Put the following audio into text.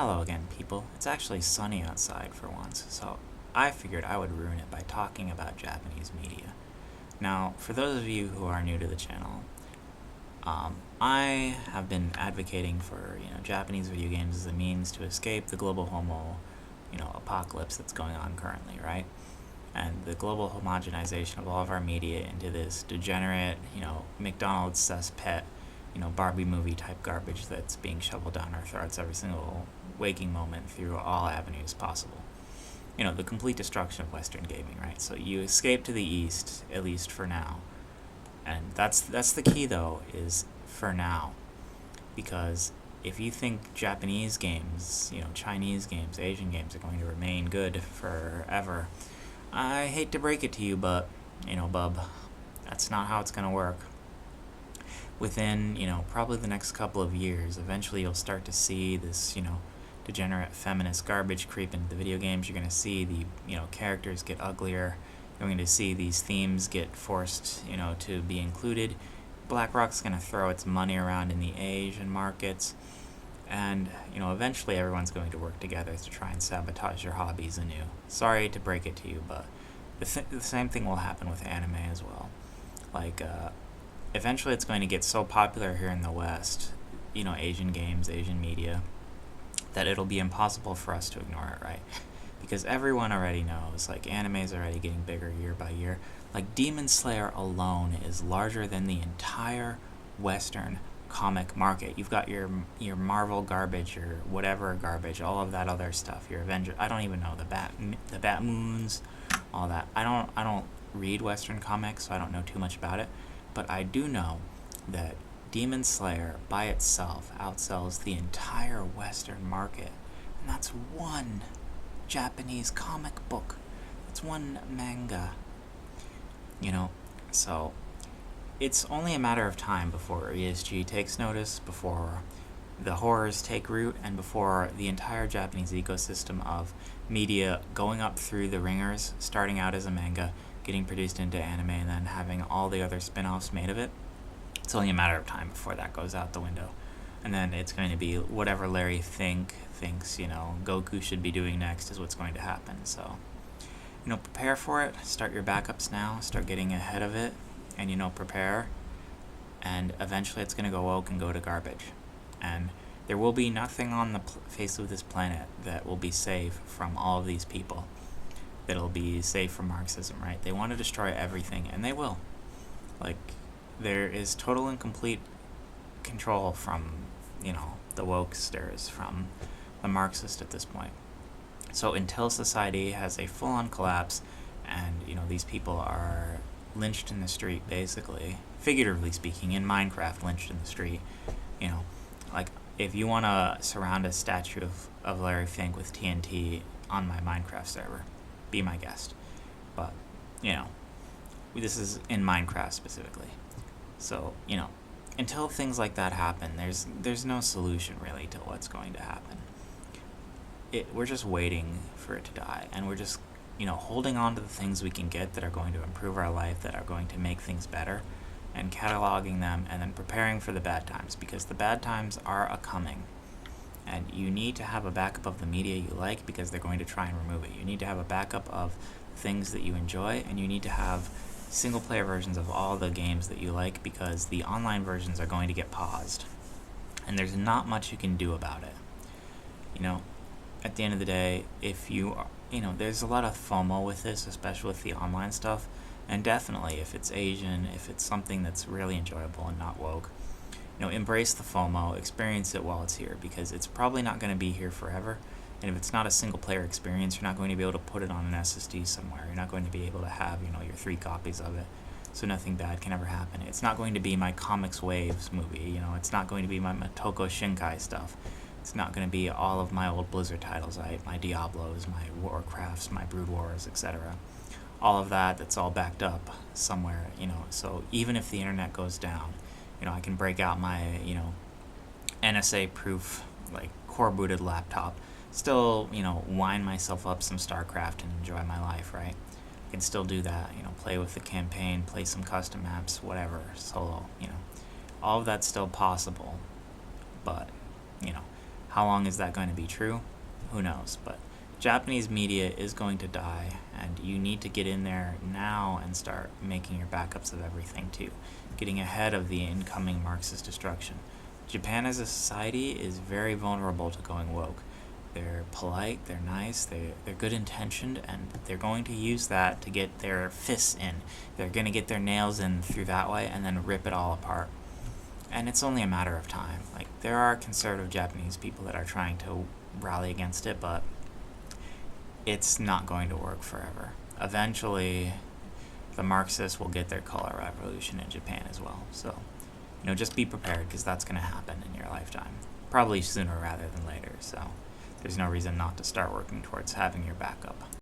Hello again, people. It's actually sunny outside for once, so I figured I would ruin it by talking about Japanese media. Now, for those of you who are new to the channel, I have been advocating for Japanese video games as a means to escape the global apocalypse that's going on currently, right? And the global homogenization of all of our media into this degenerate, McDonald's cesspet, Barbie movie type garbage that's being shoveled down our throats every single waking moment through all avenues possible. The complete destruction of Western gaming, right? So you escape to the East, at least for now. And that's the key, though, is for now. Because if you think Japanese games, Chinese games, Asian games are going to remain good forever, I hate to break it to you, but, bub, that's not how it's going to work. Within, probably the next couple of years, eventually you'll start to see this, degenerate feminist garbage creep into the video games. You're going to see the, characters get uglier. You're going to see these themes get forced, to be included. BlackRock's going to throw its money around in the Asian markets. And, eventually everyone's going to work together to try and sabotage your hobbies anew. Sorry to break it to you, but the same thing will happen with anime as well. Eventually it's going to get so popular here in the West, Asian games, Asian media, that it'll be impossible for us to ignore it, right? Because everyone already knows, anime is already getting bigger year by year. Demon Slayer alone is larger than the entire Western comic market. You've got your Marvel garbage, your whatever garbage, all of that other stuff, your Avengers, I don't even know, the Batmoons, all that. I don't read Western comics, so I don't know too much about it. But I do know that Demon Slayer by itself outsells the entire Western market. And that's one Japanese comic book. That's one manga. So it's only a matter of time before ESG takes notice, before the horrors take root, and before the entire Japanese ecosystem of media going up through the ringers, starting out as a manga, getting produced into anime, and then having all the other spin-offs made of it. It's only a matter of time before that goes out the window. And then it's going to be whatever Larry thinks, Goku should be doing next is what's going to happen. So, prepare for it. Start your backups now. Start getting ahead of it. And, prepare. And eventually it's going to go woke and go to garbage. And there will be nothing on the face of this planet that will be safe from all of these people. That'll be safe from Marxism, right? They want to destroy everything, and they will. There is total and complete control from, the wokesters, from the Marxists at this point. So until society has a full-on collapse, and, these people are lynched in the street, basically, figuratively speaking, in Minecraft, lynched in the street, if you want to surround a statue of Larry Fink with TNT on my Minecraft server, be my guest. But, this is in Minecraft specifically. So, until things like that happen, there's no solution really to what's going to happen. We're just waiting for it to die, and we're just, holding on to the things we can get that are going to improve our life, that are going to make things better, and cataloging them, and then preparing for the bad times, because the bad times are a-coming. And you need to have a backup of the media you like, because they're going to try and remove it. You need to have a backup of things that you enjoy, and you need to have single-player versions of all the games that you like, because the online versions are going to get paused. And there's not much you can do about it. At the end of the day, if you are, there's a lot of FOMO with this, especially with the online stuff. And definitely, if it's Asian, if it's something that's really enjoyable and not woke, embrace the FOMO, experience it while it's here, because it's probably not going to be here forever. And if it's not a single-player experience, you're not going to be able to put it on an SSD somewhere. You're not going to be able to have, your 3 copies of it, so nothing bad can ever happen. It's not going to be my Comics Waves movie, it's not going to be my Motoko Shinkai stuff. It's not going to be all of my old Blizzard titles, my Diablos, my Warcrafts, my Brood Wars, etc. All of that's all backed up somewhere, so even if the internet goes down, I can break out my, NSA-proof, core-booted laptop, still, wind myself up some StarCraft and enjoy my life, right? I can still do that, play with the campaign, play some custom maps, whatever, solo, all of that's still possible. But, How long is that going to be true? Who knows? But Japanese media is going to die, and you need to get in there now and start making your backups of everything too, getting ahead of the incoming Marxist destruction. Japan as a society is very vulnerable to going woke. They're polite, they're nice, they're good intentioned, and they're going to use that to get their fists in. They're going to get their nails in through that way and then rip it all apart. And it's only a matter of time. Like, there are conservative Japanese people that are trying to rally against it, but it's not going to work forever. Eventually, the Marxists will get their color revolution in Japan as well. So, just be prepared, because that's going to happen in your lifetime. Probably sooner rather than later, so there's no reason not to start working towards having your backup.